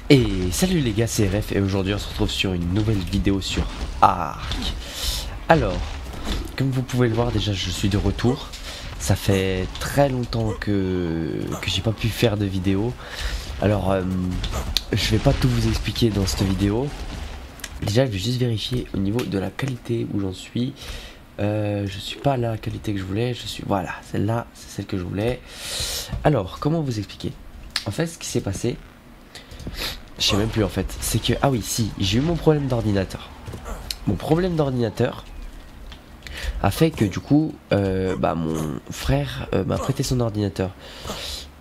Et salut les gars, c'est RF et aujourd'hui on se retrouve sur une nouvelle vidéo sur Ark. Alors, comme vous pouvez le voir, déjà je suis de retour. Ça fait très longtemps que j'ai pas pu faire de vidéo. Alors, je vais pas tout vous expliquer dans cette vidéo. Déjà je vais juste vérifier au niveau de la qualité où j'en suis. Je suis pas à la qualité que je voulais, voilà, celle-là, c'est celle que je voulais. Alors, comment vous expliquer? En fait, ce qui s'est passé, je sais même plus en fait, c'est que, ah oui, si, j'ai eu mon problème d'ordinateur. Mon problème d'ordinateur a fait que du coup, mon frère m'a prêté son ordinateur.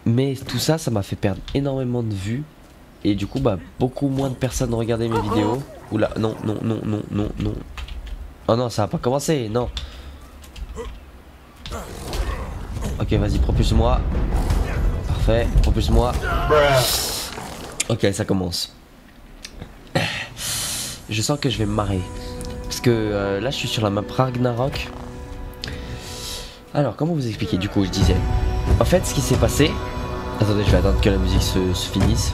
Mais tout ça, ça m'a fait perdre énormément de vues. Et du coup, beaucoup moins de personnes regardaient mes vidéos. Oula, non, non, non, non, non, non. Oh non, ça va pas commencer, non. Ok, vas-y, propulse-moi. Parfait, propulse-moi. Ok, ça commence. Je sens que je vais me marrer. Parce que là, je suis sur la map Ragnarok. Alors, comment vous expliquer? Du coup, je disais. En fait, ce qui s'est passé... Attendez, je vais attendre que la musique se finisse.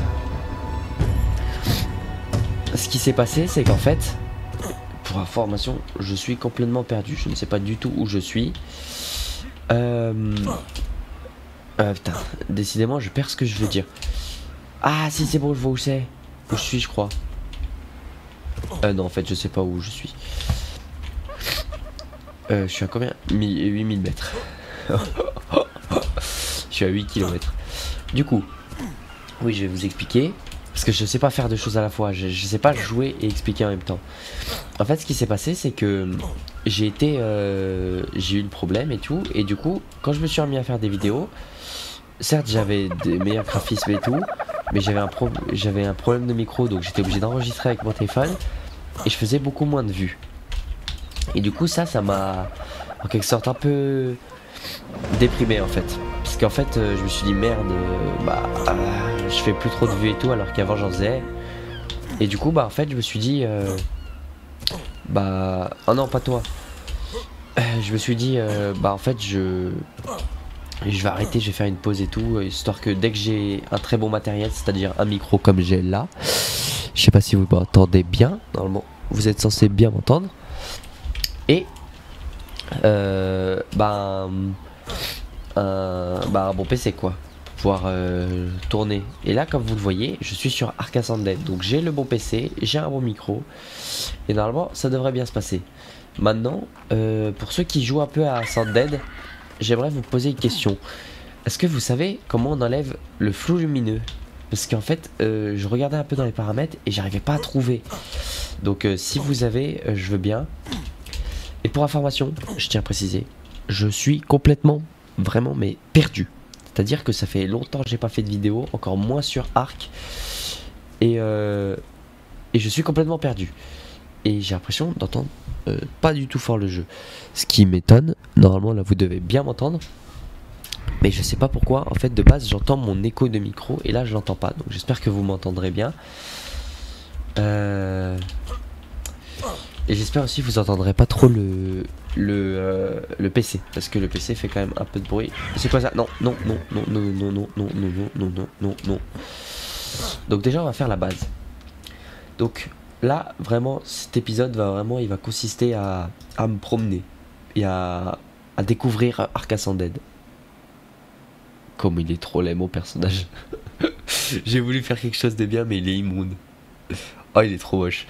Ce qui s'est passé, c'est qu'en fait... Pour information, je suis complètement perdu. Je ne sais pas du tout où je suis. Putain, décidément, je perds ce que je veux dire. Ah, si, c'est bon, je vois où c'est. Où je suis, je crois. Non, en fait, je sais pas où je suis. Je suis à combien? 8000 mètres. Je suis à 8 km. Du coup, oui, je vais vous expliquer. Parce que je sais pas faire deux choses à la fois. Je sais pas jouer et expliquer en même temps. En fait, ce qui s'est passé, c'est que j'ai eu le problème et tout. Et du coup, quand je me suis remis à faire des vidéos, certes, j'avais des meilleurs graphismes et tout. Mais j'avais un problème de micro. Donc j'étais obligé d'enregistrer avec mon téléphone. Et je faisais beaucoup moins de vues. Et du coup, ça m'a en quelque sorte un peu déprimé en fait. Parce qu'en fait, je me suis dit merde, je fais plus trop de vues et tout alors qu'avant j'en faisais. Et du coup, en fait, je me suis dit, oh non, pas toi. Je me suis dit, en fait, je vais arrêter, je vais faire une pause et tout, histoire que dès que j'ai un très bon matériel, c'est-à-dire un micro comme j'ai là, je sais pas si vous m'entendez bien, normalement, vous êtes censé bien m'entendre. Et un bon PC quoi, pour pouvoir tourner. Et là, comme vous le voyez, je suis sur Ark Ascended, donc j'ai le bon PC, j'ai un bon micro, et normalement ça devrait bien se passer. Maintenant, pour ceux qui jouent un peu à Ascended, j'aimerais vous poser une question. Est-ce que vous savez comment on enlève le flou lumineux? Parce qu'en fait, je regardais un peu dans les paramètres et j'arrivais pas à trouver. Donc si vous avez, je veux bien. Et pour information, je tiens à préciser, je suis complètement, vraiment, mais perdu. C'est-à-dire que ça fait longtemps que j'ai pas fait de vidéo, encore moins sur Ark. Et je suis complètement perdu. Et j'ai l'impression d'entendre pas du tout fort le jeu. Ce qui m'étonne, normalement là vous devez bien m'entendre. Mais je sais pas pourquoi, en fait de base j'entends mon écho de micro et là je l'entends pas. Donc j'espère que vous m'entendrez bien. Et j'espère aussi que vous entendrez pas trop le PC. Parce que le PC fait quand même un peu de bruit. C'est quoi ça? Non, non, non, non, non, non, non, non, non, non, non, non, non, non. Donc déjà on va faire la base. Donc là vraiment cet épisode il va consister à me promener. Et à découvrir Ark Ascended. Comme il est trop laid mon personnage. J'ai voulu faire quelque chose de bien mais il est immonde. Oh il est trop moche.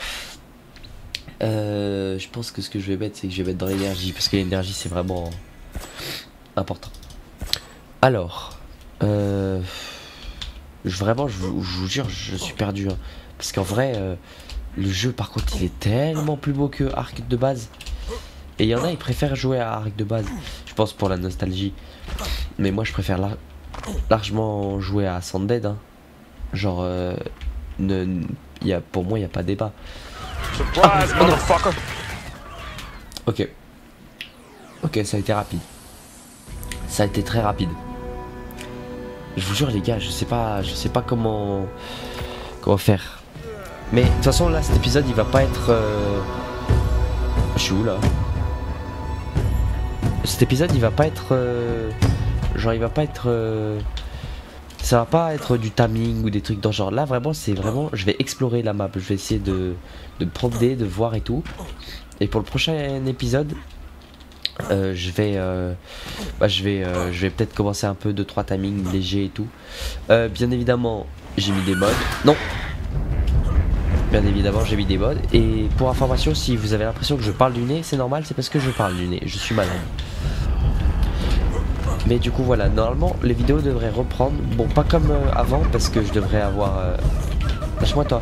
Je pense que ce que je vais mettre, c'est que je vais mettre dans l'énergie, parce que l'énergie c'est vraiment important. Alors, vraiment, je vous jure, je suis perdu, hein. Parce qu'en vrai, le jeu par contre, il est tellement plus beau que Ark de base. Et il y en a, ils préfèrent jouer à Ark de base, je pense pour la nostalgie. Mais moi, je préfère largement jouer à Ascended, hein. Genre, pour moi, il n'y a pas débat. Surprise, motherfucker. Ok. Ok, ça a été rapide. Ça a été très rapide. Je vous jure les gars, je sais pas comment faire. Mais de toute façon là cet épisode il va pas être je suis où là? Cet épisode il va pas être genre il va pas être Ça va pas être du timing ou des trucs dans ce genre. Là vraiment c'est vraiment, je vais explorer la map. Je vais essayer de me promener, de voir et tout. Et pour le prochain épisode, je vais peut-être commencer un peu 2-3 timings légers et tout. Bien évidemment j'ai mis des mods. Non. Bien évidemment j'ai mis des mods. Et pour information, si vous avez l'impression que je parle du nez, c'est normal, c'est parce que je parle du nez. Je suis malade. Mais du coup voilà, normalement les vidéos devraient reprendre. Bon, pas comme avant parce que je devrais avoir... Lâche-moi toi.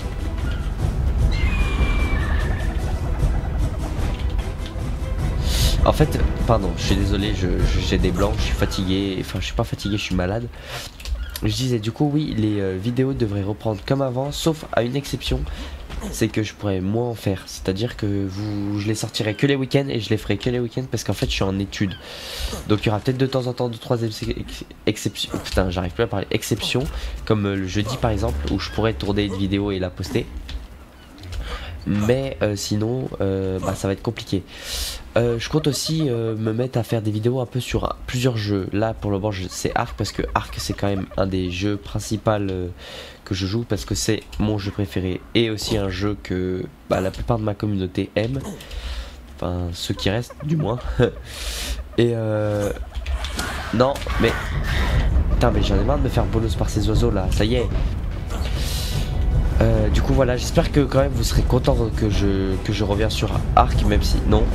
En fait, pardon, je suis désolé, j'ai des blancs, je suis fatigué. Enfin, je suis pas fatigué, je suis malade. Je disais du coup oui, les vidéos devraient reprendre comme avant, sauf à une exception, c'est que je pourrais moins en faire. C'est-à-dire que je les sortirai que les week-ends et je les ferai que les week-ends parce qu'en fait je suis en études. Donc il y aura peut-être de temps en temps 2-3 exceptions. Putain, j'arrive plus à parler. Exceptions, comme le jeudi par exemple, où je pourrais tourner une vidéo et la poster. Mais sinon, ça va être compliqué. Je compte aussi me mettre à faire des vidéos un peu sur plusieurs jeux. Là pour le moment c'est Ark parce que Ark c'est quand même un des jeux principaux que je joue parce que c'est mon jeu préféré et aussi un jeu que la plupart de ma communauté aime. Enfin ceux qui restent du moins. Et non mais putain, mais j'en ai marre de me faire bolos par ces oiseaux là, ça y est. Du coup voilà, j'espère que quand même vous serez content que je reviens sur Ark, même si non.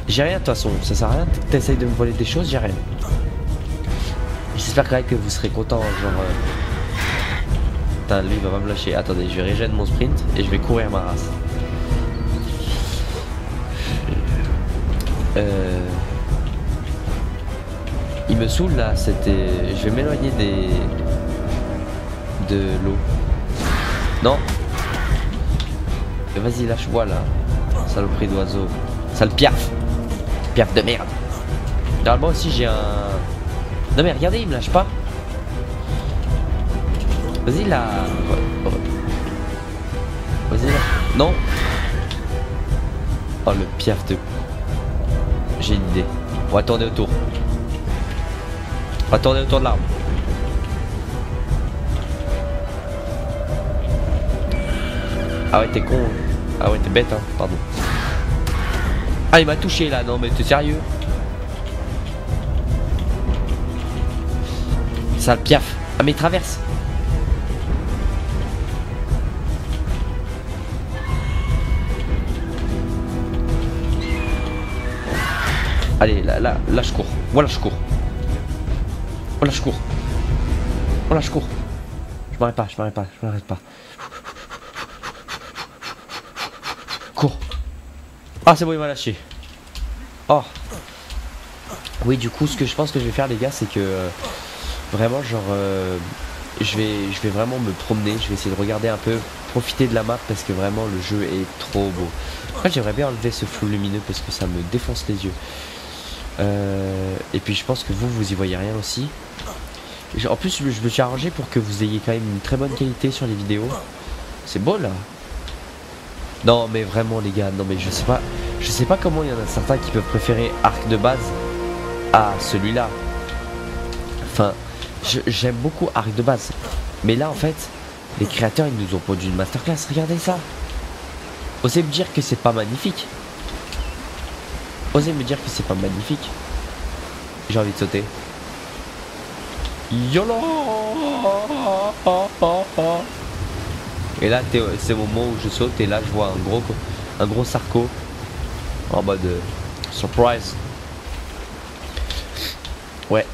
J'ai rien de toute façon, ça sert à rien que t'essayes de me voler des choses, j'ai rien. J'espère quand même que vous serez content, genre... Putain, lui il va pas me lâcher. Attendez, je vais régénérer mon sprint et je vais courir ma race. Il me saoule là, c'était... Je vais m'éloigner de l'eau. Non. Vas-y, lâche-moi là. Saloperie d'oiseau. Sale piaf. Piaf de merde. Normalement aussi j'ai un... Non mais regardez, il me lâche pas. Vas-y là. Vas-y là. Non. Oh le piaf de... J'ai une idée. On va tourner autour. On va tourner autour de l'arbre. Ah ouais t'es con. Ah ouais t'es bête hein, pardon. Ah il m'a touché là, non mais t'es sérieux? Sale piaf. Ah mais il traverse. Allez là je cours. Voilà je cours. Voilà je cours. Voilà je cours. Je m'arrête pas. Cours. Ah c'est bon il m'a lâché. Oh. Oui du coup ce que je pense que je vais faire les gars c'est que vraiment genre je vais vraiment me promener. Je vais essayer de regarder un peu, profiter de la map parce que vraiment le jeu est trop beau. Après j'aimerais bien enlever ce flou lumineux parce que ça me défonce les yeux. Et puis je pense que vous y voyez rien aussi. En plus je me suis arrangé pour que vous ayez quand même une très bonne qualité sur les vidéos. C'est beau là. Non mais vraiment les gars, non mais je sais pas comment il y en a certains qui peuvent préférer Ark de base à celui-là. Enfin, j'aime beaucoup Ark de base. Mais là en fait, les créateurs ils nous ont produit une masterclass, regardez ça. Osez me dire que c'est pas magnifique. Osez me dire que c'est pas magnifique. J'ai envie de sauter. YOLO. Et là c'est au moment où je saute et là je vois un gros sarco en mode surprise. Ouais.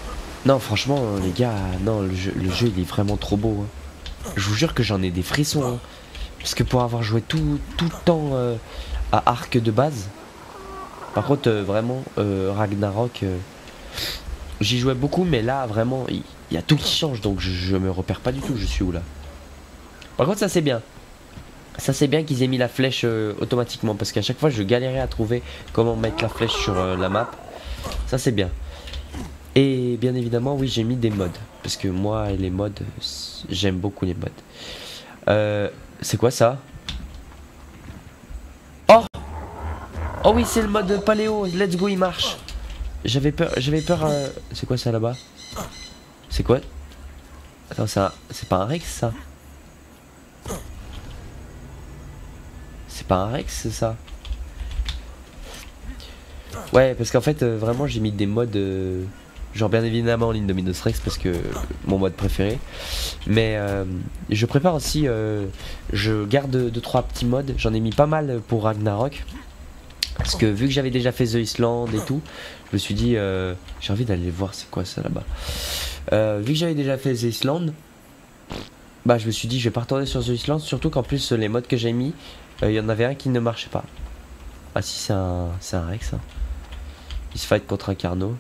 Non franchement les gars, non le jeu il est vraiment trop beau hein. Je vous jure que j'en ai des frissons hein. Parce que pour avoir joué tout le temps à Ark de base. Par contre vraiment Ragnarok j'y jouais beaucoup mais là vraiment il y a tout qui change donc je me repère pas du tout, je suis où là. Par contre ça c'est bien. Ça c'est bien qu'ils aient mis la flèche automatiquement parce qu'à chaque fois je galérais à trouver comment mettre la flèche sur la map. Ça c'est bien. Et bien évidemment oui j'ai mis des mods. Parce que moi les mods, j'aime beaucoup les mods. C'est quoi ça? Oh. Oh oui c'est le mode paléo, let's go il marche. J'avais peur, c'est quoi ça là-bas? C'est quoi? Attends, c'est pas un Rex ça? C'est pas un Rex ça? Ouais, parce qu'en fait, vraiment, j'ai mis des modes. Genre, bien évidemment, l'Indominus Rex, parce que mon mode préféré. Mais je prépare aussi. Je garde 2-3 petits modes. J'en ai mis pas mal pour Ragnarok. Parce que vu que j'avais déjà fait The Island et tout, je me suis dit. J'ai envie d'aller voir c'est quoi ça là-bas. Vu que j'avais déjà fait The Island, bah, je me suis dit, je vais pas retourner sur The Island. Surtout qu'en plus, les modes que j'ai mis, il y en avait un qui ne marchait pas. Ah, si, c'est un Rex. Hein. Il se fight contre un Carno.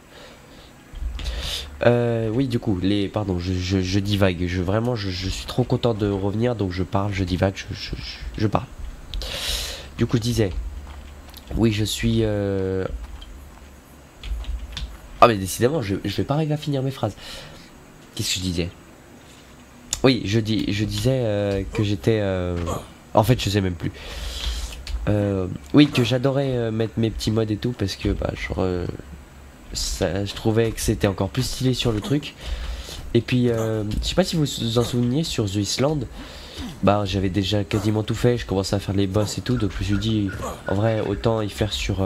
Oui, du coup, pardon, je divague. Vraiment, je suis trop content de revenir, donc je parle, je divague, je parle. Du coup, je disais, oui, je suis. Ah, mais décidément, je vais pas arriver à finir mes phrases. Qu'est-ce que je disais? Oui, je disais que j'étais. En fait, je sais même plus. Oui, que j'adorais mettre mes petits modes et tout parce que bah genre je trouvais que c'était encore plus stylé sur le truc. Et puis je sais pas si vous vous en souveniez sur The Island, bah j'avais déjà quasiment tout fait, je commençais à faire les boss et tout, donc je me suis dit en vrai autant y faire sur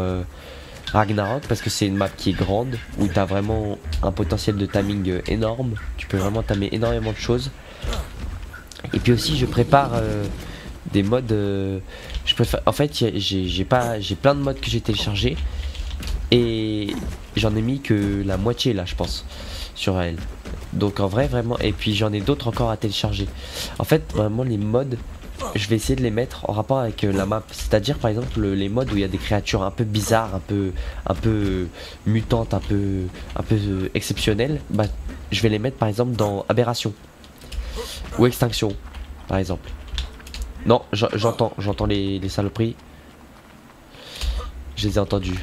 Ragnarok parce que c'est une map qui est grande où t'as vraiment un potentiel de timing énorme, tu peux vraiment tamer énormément de choses. Et puis aussi je prépare des modes je préfère en fait j'ai plein de modes que j'ai téléchargés et j'en ai mis que la moitié là je pense sur elle, donc en vrai vraiment, et puis j'en ai d'autres encore à télécharger. En fait vraiment les modes je vais essayer de les mettre en rapport avec la map, c'est à dire par exemple les modes où il y a des créatures un peu bizarres, un peu mutantes, un peu exceptionnelles, bah je vais les mettre par exemple dans Aberration ou Extinction par exemple. Non, j'entends les saloperies. Je les ai entendus.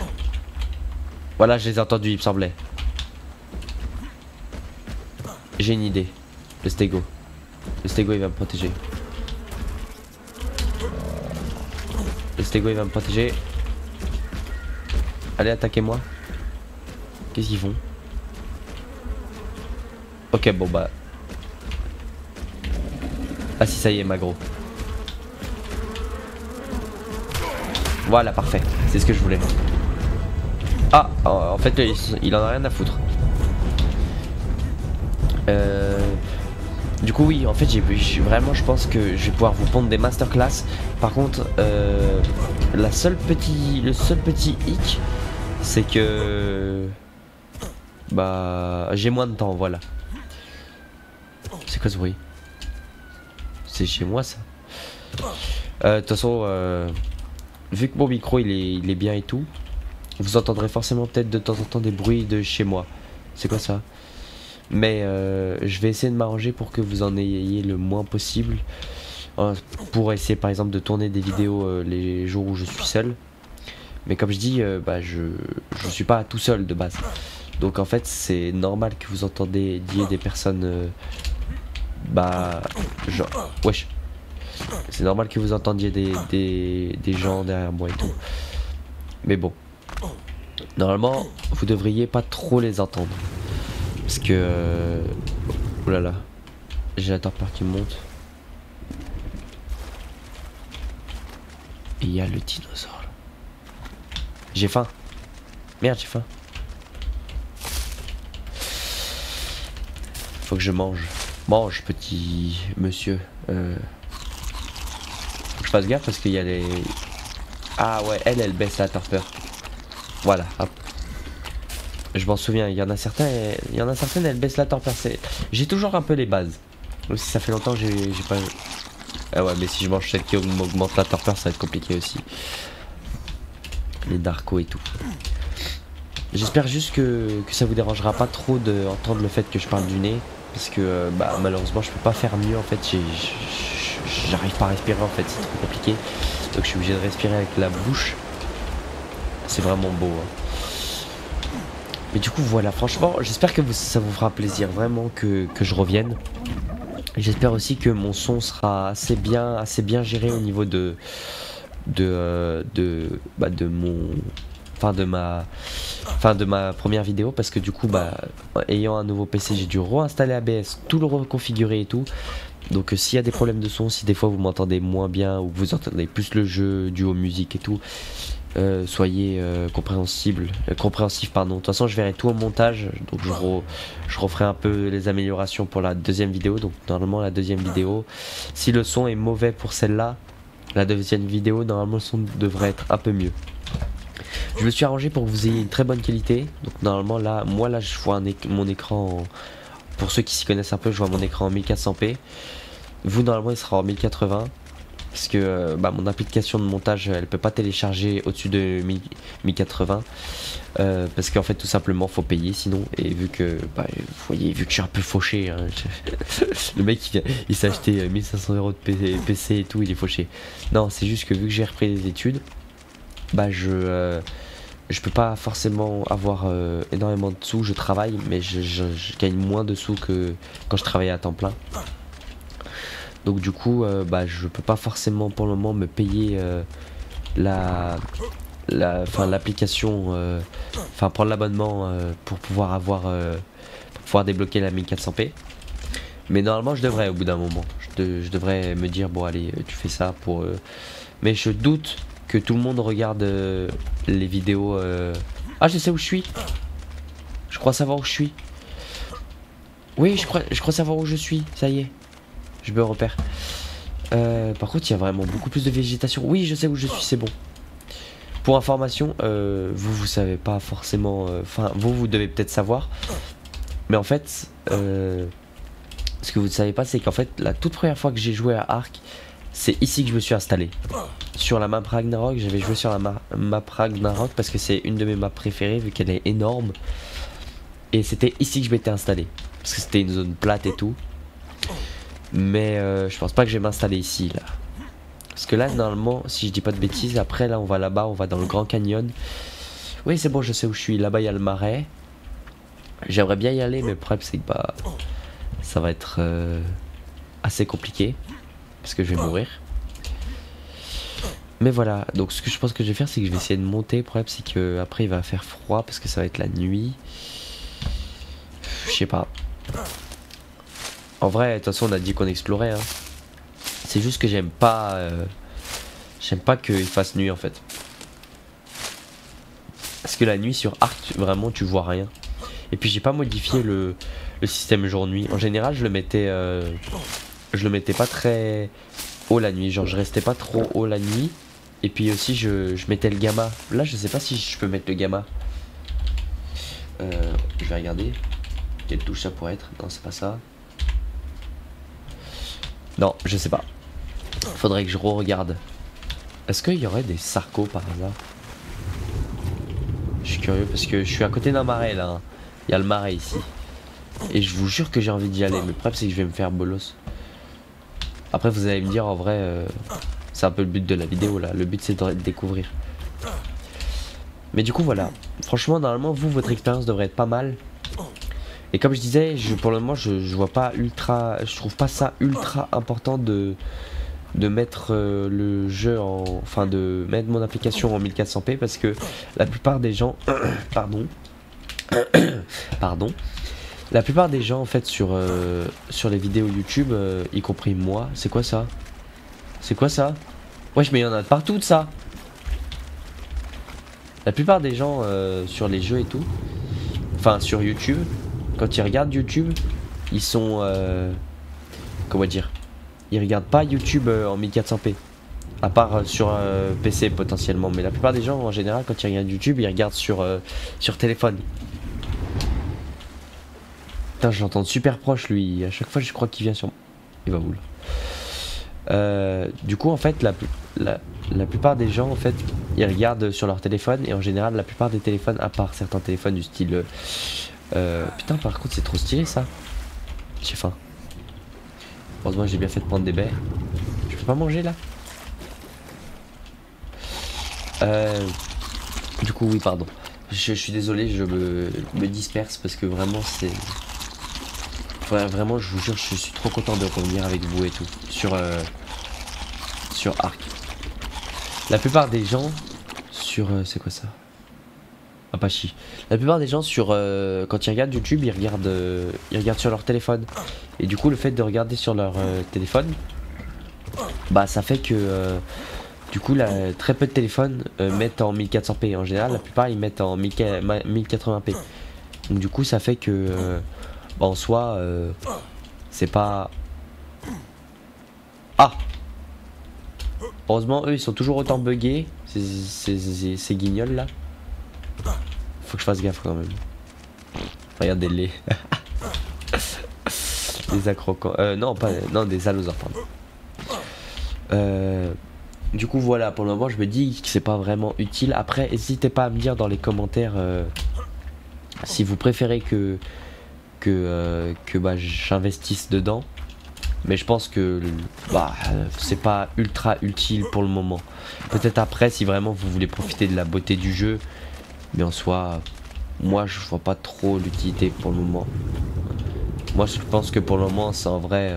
Voilà, je les ai entendus, il me semblait. J'ai une idée. Le Stego. Le Stego, il va me protéger. Le Stego, il va me protéger. Allez, attaquez-moi. Qu'est-ce qu'ils font? Ok, bon bah. Ah si, ça y est, Magro. Voilà, parfait. C'est ce que je voulais. Ah, en fait, il en a rien à foutre. Du coup, oui, en fait, vraiment, je pense que je vais pouvoir vous pondre des masterclass. Par contre, le seul petit hic, c'est que bah j'ai moins de temps, voilà. C'est quoi ce bruit? C'est chez moi ça. De toute façon, vu que mon micro il est bien et tout, vous entendrez forcément peut-être de temps en temps des bruits de chez moi. C'est quoi ça? Mais je vais essayer de m'arranger pour que vous en ayez le moins possible. Pour essayer par exemple de tourner des vidéos les jours où je suis seul. Mais comme je dis, bah, je suis pas tout seul de base. Donc en fait c'est normal que vous entendiez des personnes bah genre wesh. C'est normal que vous entendiez des gens derrière moi et tout. Mais bon, normalement vous devriez pas trop les entendre. Parce que oh là là, j'ai la torpeur qui monte. Et il y a le dinosaure là. J'ai faim. Merde, j'ai faim. Faut que je mange. Mange, petit monsieur. Faut que je fasse gaffe parce qu'il y a les... Ah ouais, elle baisse la torpeur. Voilà, hop. Je m'en souviens, il y en a certaines, elles baissent la torpeur. J'ai toujours un peu les bases. Même si ça fait longtemps que j'ai pas... Ah ouais, mais si je mange celle qui augmente la torpeur, ça va être compliqué aussi. Les Darko et tout. J'espère juste que ça vous dérangera pas trop d'entendre le fait que je parle du nez. Parce que bah, malheureusement je peux pas faire mieux en fait. J'arrive pas à respirer en fait, c'est trop compliqué. Donc je suis obligé de respirer avec la bouche. C'est vraiment beau hein. Mais du coup voilà, franchement j'espère que ça vous fera plaisir vraiment que je revienne. J'espère aussi que mon son sera assez bien géré au niveau de mon... fin de ma première vidéo, parce que du coup bah ayant un nouveau PC j'ai dû réinstaller ABS, tout le reconfigurer et tout. Donc s'il y a des problèmes de son, si des fois vous m'entendez moins bien ou vous entendez plus le jeu dû aux musiques et tout, soyez compréhensif pardon. De toute façon je verrai tout au montage, donc je referai un peu les améliorations pour la deuxième vidéo. Donc normalement la deuxième vidéo, si le son est mauvais pour celle-là, la deuxième vidéo normalement le son devrait être un peu mieux. Je me suis arrangé pour que vous ayez une très bonne qualité. Donc normalement là, moi là je vois mon écran pour ceux qui s'y connaissent un peu, je vois mon écran en 1400p. Vous normalement il sera en 1080. Parce que mon application de montage elle peut pas télécharger au-dessus de 1080. Parce qu'en fait tout simplement faut payer sinon. Et vu que vous voyez, vu que je suis un peu fauché hein, le mec il s'est acheté 1500 € de PC et tout, il est fauché. Non, c'est juste que vu que j'ai repris les études, je peux pas forcément avoir énormément de sous. Je travaille mais je gagne moins de sous que quand je travaillais à temps plein. Donc du coup je peux pas forcément pour le moment me payer l'application, prendre l'abonnement pour pouvoir débloquer la 1400p. Mais normalement je devrais au bout d'un moment. Je devrais me dire bon allez tu fais ça pour mais je doute que tout le monde regarde les vidéos. Ah je sais où je suis. Je crois savoir où je suis. Oui je crois savoir où je suis. Ça y est. Je me repère. Par contre il y a vraiment beaucoup plus de végétation. Oui je sais où je suis, c'est bon. Pour information, vous savez pas forcément. Vous devez peut-être savoir. Mais en fait, ce que vous ne savez pas, c'est qu'en fait, la toute première fois que j'ai joué à Ark, c'est ici que je me suis installé. Sur la map Ragnarok, j'avais joué sur la map Ragnarok parce que c'est une de mes maps préférées vu qu'elle est énorme. Et c'était ici que je m'étais installé. Parce que c'était une zone plate et tout. Mais je pense pas que je vais m'installer ici là. Parce que là normalement si je dis pas de bêtises, après là on va là-bas, on va dans le Grand Canyon. Oui c'est bon je sais où je suis, là-bas il y a le marais. J'aimerais bien y aller mais le problème c'est que ça va être assez compliqué. Parce que je vais mourir. Mais voilà, donc ce que je pense que je vais faire c'est que je vais essayer de monter. Le problème c'est que après il va faire froid parce que ça va être la nuit. Je sais pas. En vrai, de toute façon, on a dit qu'on explorait. Hein. C'est juste que j'aime pas qu'il fasse nuit en fait. Parce que la nuit sur Ark, vraiment, tu vois rien. Et puis j'ai pas modifié le système jour-nuit. En général, je le mettais pas très haut la nuit. Genre, je restais pas trop haut la nuit. Et puis aussi, je mettais le gamma. Là, je sais pas si je peux mettre le gamma. Je vais regarder. Quelle touche ça pourrait être? Non, c'est pas ça. Non, je sais pas. Faudrait que je re-regarde. Est-ce qu'il y aurait des sarcos par hasard? Je suis curieux parce que je suis à côté d'un marais là. Il y a le marais ici. Et je vous jure que j'ai envie d'y aller. Mais le problème c'est que je vais me faire bolos. Après vous allez me dire en vrai c'est un peu le but de la vidéo là. Le but c'est de découvrir. Mais du coup voilà. Franchement normalement votre expérience devrait être pas mal. Et comme je disais, pour le moment, je vois pas je trouve pas ça ultra important de mettre le jeu de mettre mon application en 1400p parce que la plupart des gens, pardon, la plupart des gens en fait sur les vidéos YouTube, y compris moi, c'est quoi ça? C'est quoi ça? Wesh, mais il y en a de partout de ça. La plupart des gens sur les jeux et tout, enfin sur YouTube. Quand ils regardent YouTube, ils sont comment dire, ils regardent pas YouTube en 1400p, à part sur PC potentiellement, mais la plupart des gens en général quand ils regardent YouTube, ils regardent sur téléphone. Putain, je l'entends super proche lui, à chaque fois je crois qu'il vient sur moi. Il va où là? Du coup en fait la plupart des gens en fait ils regardent sur leur téléphone et en général la plupart des téléphones, à part certains téléphones du style putain par contre c'est trop stylé ça. J'ai faim. Heureusement j'ai bien fait de prendre des baies. Je peux pas manger là. Du coup oui pardon. Je suis désolé, je me disperse parce que vraiment c'est... Vraiment je vous jure je suis trop content de revenir avec vous et tout. Sur Ark. La plupart des gens sur... c'est quoi ça? Apache. La plupart des gens sur quand ils regardent YouTube, ils regardent sur leur téléphone. Et du coup, le fait de regarder sur leur téléphone, bah ça fait que du coup, là, très peu de téléphones mettent en 1400p. En général, la plupart ils mettent en 1080p. Donc du coup, ça fait que bah, en soi, c'est pas. Ah. Heureusement, eux, ils sont toujours autant buggés. Ces guignols là. Faut que je fasse gaffe quand même. Regardez-les. Des acrocans. Non, pas. Non, des allosaures, pardon. Du coup, voilà, pour le moment, je me dis que c'est pas vraiment utile. Après, n'hésitez pas à me dire dans les commentaires si vous préférez que bah, j'investisse dedans. Mais je pense que bah, c'est pas ultra utile pour le moment. Peut-être après, si vraiment vous voulez profiter de la beauté du jeu. Mais en soi, moi je vois pas trop l'utilité pour le moment. Moi je pense que pour le moment c'est en vrai.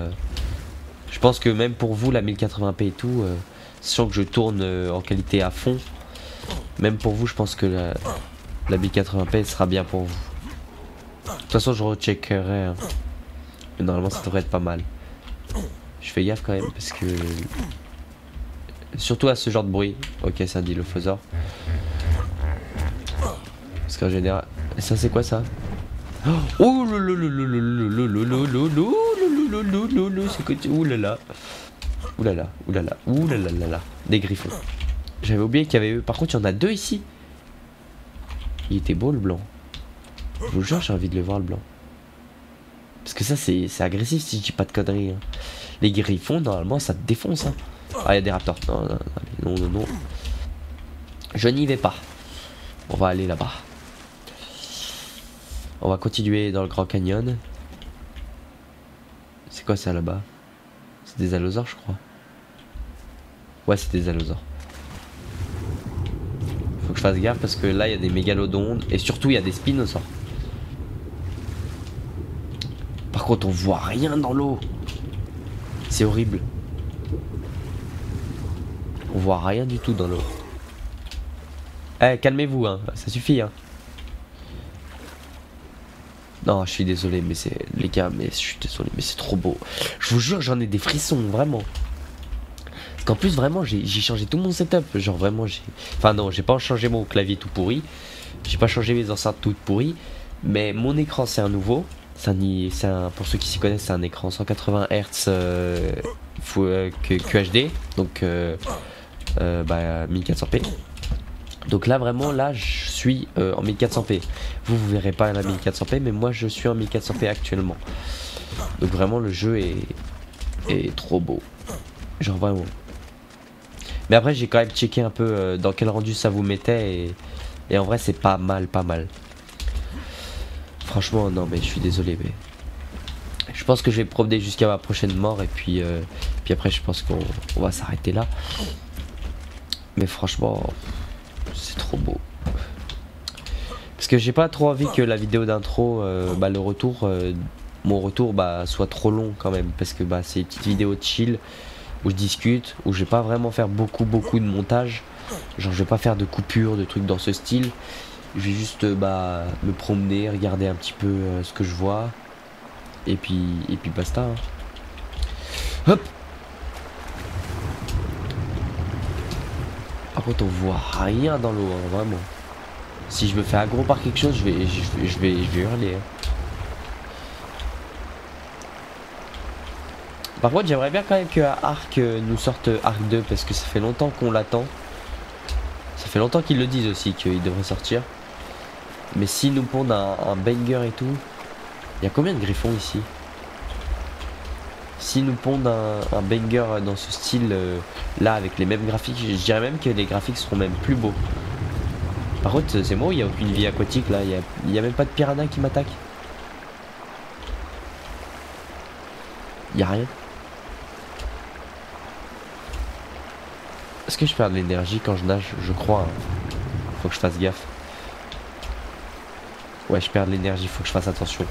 Je pense que même pour vous la 1080p et tout, sachant que je tourne en qualité à fond, même pour vous je pense que la 1080p sera bien pour vous. De toute façon je recheckerai. Hein. Mais normalement ça devrait être pas mal. Je fais gaffe quand même parce que. Surtout à ce genre de bruit. Ok, ça dit le faiseur. Parce qu'en général. Ça c'est quoi ça? Oh c'est quoi? Oulala. Oulala, oulala, oulala. Des griffons. J'avais oublié qu'il y avait eux. Par contre, il y en a deux ici. Il était beau le blanc. Je vous jure, j'ai envie de le voir le blanc. Parce que ça, c'est agressif si je dis pas de conneries. Hein. Les griffons, normalement, ça te défonce. Hein. Ah, il y a des raptors. Non. Je n'y vais pas. On va aller là-bas. On va continuer dans le Grand Canyon. C'est quoi ça là-bas? C'est des allosaures, je crois. Ouais, c'est des allosaures. Faut que je fasse gaffe parce que là, il y a des mégalodons. Et surtout, il y a des spinosaures. Par contre, on voit rien dans l'eau. C'est horrible. On voit rien du tout dans l'eau. Eh, calmez-vous, hein. Ça suffit, hein. Non, je suis désolé, mais c'est... Les gars, mais je suis désolé, mais c'est trop beau. Je vous jure, j'en ai des frissons, vraiment. Parce qu'en plus, vraiment, j'ai changé tout mon setup. Genre, vraiment, j'ai... Enfin, non, j'ai pas changé mon clavier tout pourri. J'ai pas changé mes enceintes toutes pourries. Mais mon écran, c'est un nouveau. Pour ceux qui s'y connaissent, c'est un écran 180 Hz QHD. Donc, 1400p. Donc là vraiment là je suis en 1400p. Vous verrez pas la 1400p mais moi je suis en 1400p actuellement. Donc vraiment le jeu est trop beau. Genre vraiment. Mais après j'ai quand même checké un peu dans quel rendu ça vous mettait et en vrai c'est pas mal. Franchement non mais je suis désolé mais je pense que je vais promener jusqu'à ma prochaine mort et puis après je pense qu'on va s'arrêter là. Mais franchement c'est trop beau. Parce que j'ai pas trop envie que la vidéo d'intro, le retour, mon retour soit trop long quand même. Parce que c'est une petite vidéo de chill où je discute, où je vais pas vraiment faire beaucoup de montage. Genre je vais pas faire de coupures, de trucs dans ce style. Je vais juste me promener, regarder un petit peu ce que je vois. Et puis basta. Hein. Hop. Par contre on voit rien dans l'eau, hein, vraiment. Si je me fais aggro par quelque chose, je vais hurler. Hein. Par contre j'aimerais bien quand même que Ark nous sorte Ark 2 parce que ça fait longtemps qu'on l'attend. Ça fait longtemps qu'ils le disent aussi qu'il devrait sortir. Mais s'ils nous pondent un banger et tout. Il y a combien de griffons ici? S'ils nous pondent un banger dans ce style là avec les mêmes graphiques, je dirais même que les graphiques seront même plus beaux. Par contre c'est moi où il n'y a aucune vie aquatique là, il n'y a même pas de piranha qui m'attaque. Il n'y a rien. Est-ce que je perds de l'énergie quand je nage? Je crois. Hein. Faut que je fasse gaffe. Ouais je perds de l'énergie, faut que je fasse attention.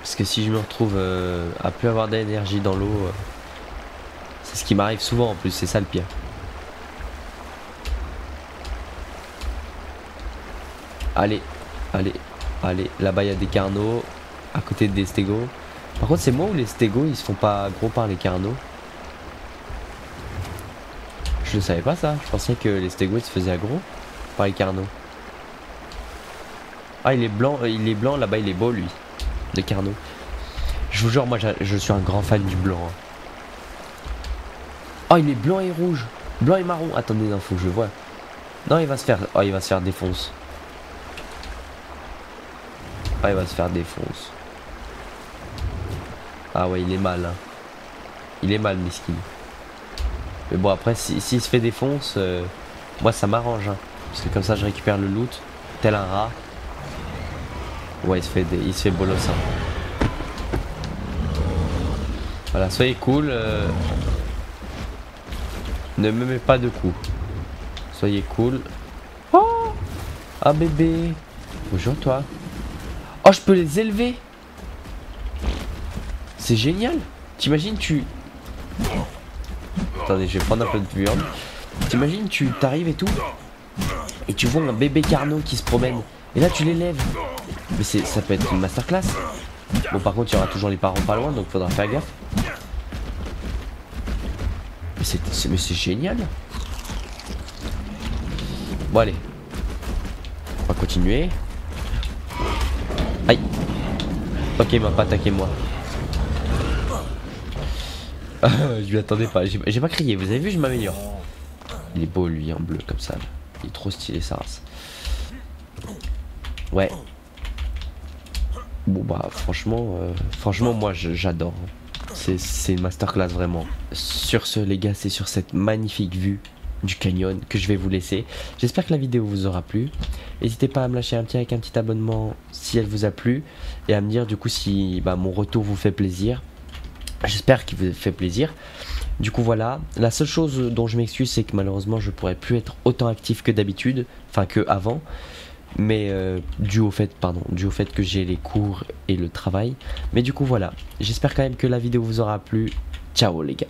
Parce que si je me retrouve à plus avoir d'énergie dans l'eau, c'est ce qui m'arrive souvent en plus, c'est ça le pire. Allez, allez, allez. Là-bas, il y a des carnaux. À côté des stégos. Par contre, c'est moi ou les stégos, ils se font pas gros par les carnaux? Je ne savais pas ça. Je pensais que les stégos, ils se faisaient aggro par les carnaux. Ah, il est blanc là-bas, il est beau, lui. Le carnot. Je vous jure, moi, je suis un grand fan du blanc. Hein. Oh, il est blanc et rouge. Blanc et marron. Attendez, non, faut que je vois. Non, il va se faire... Oh, il va se faire défonce. Ah, il va se faire défonce. Ah ouais, il est mal. Hein. Il est mal, miskin. Mais bon, après, s'il se fait défonce, moi, ça m'arrange. Hein. Parce que comme ça, je récupère le loot. Tel un rat. Ouais, il se fait bolos. Hein. Voilà, soyez cool. Ne me mets pas de coups. Soyez cool. Oh, ah bébé. Bonjour toi. Oh, je peux les élever. C'est génial. T'imagines Attendez, je vais prendre un peu de viande. T'imagines, tu t'arrives et tout. Et tu vois un bébé carnot qui se promène. Et là, tu l'élèves. Mais ça peut être une masterclass. Bon, par contre, il y aura toujours les parents pas loin, donc faudra faire gaffe. Mais c'est génial. Bon, allez. On va continuer. Aïe. Ok, il m'a pas attaqué moi. Je lui attendais pas. J'ai pas crié. Vous avez vu, je m'améliore. Il est beau, lui, en bleu, comme ça. Là. Il est trop stylé, sa race. Ouais. Bon, bah, franchement, moi, j'adore. C'est une masterclass, vraiment. Sur ce, les gars, c'est sur cette magnifique vue du canyon que je vais vous laisser. J'espère que la vidéo vous aura plu. N'hésitez pas à me lâcher un petit abonnement si elle vous a plu. Et à me dire, du coup, si mon retour vous fait plaisir. J'espère qu'il vous fait plaisir. Du coup voilà, la seule chose dont je m'excuse, c'est que malheureusement je pourrais plus être autant actif que d'habitude, enfin que avant, mais dû au fait que j'ai les cours et le travail. Mais du coup voilà, j'espère quand même que la vidéo vous aura plu. Ciao les gars.